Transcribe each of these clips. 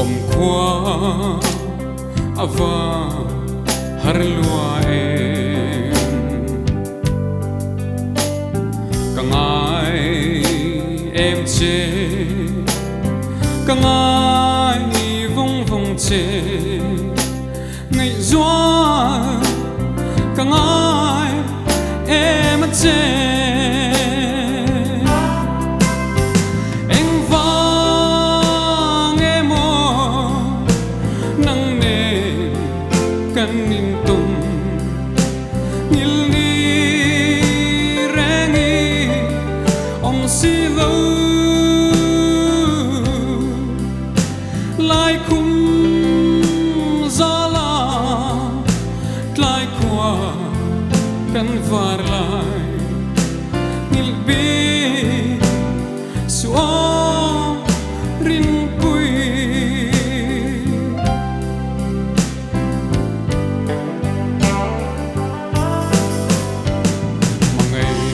om qua ava har lua kangai em che kangai vong vong che ngày doa kangai em che anh vang em ô nang ne kan nin tum ngil ni rengi ong si lo lai kum zala lai qua kan var lai ngil bi suo rin pui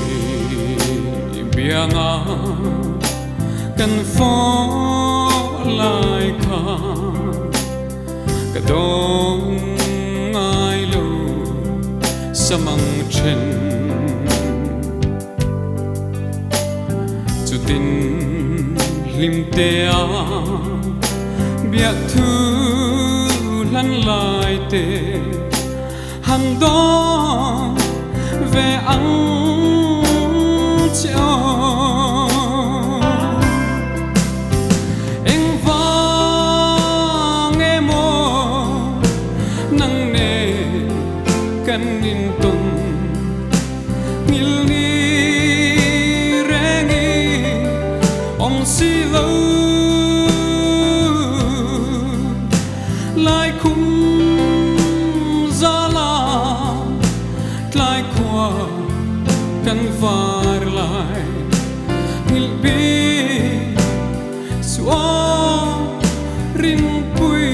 mangai bianga kan fo lai ka kadong ai lo samang chen chu tin lim te a bia thu lan lai te han do ve ang cheo anh vang em ô nang ne kan nin tum ngil ni rengi ong si lo lai kum zala lai qua kan var lai ngil bi suo rin pui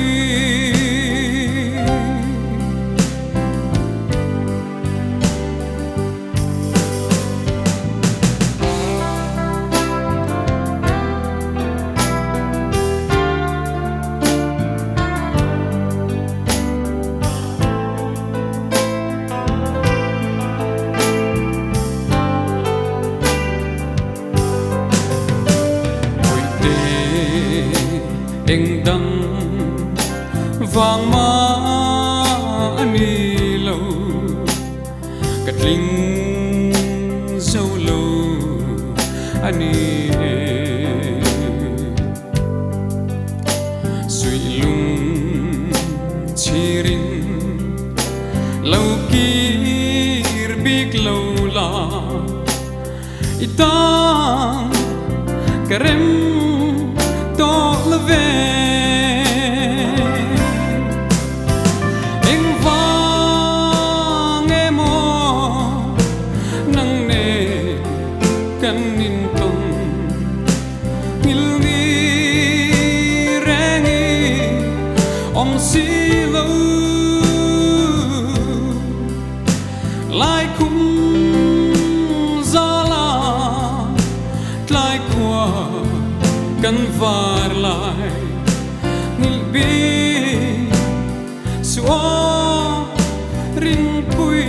anh đăng vàng má ani lâu cắt linh dâu lâu ani suy lung chirin lâu kir big lâu la itang karem to leve anh vang em ô nang ne kan nin tum ngil ni rengi ong si lo lai kum zala lai qua kan var lai ngil bi suo rin pui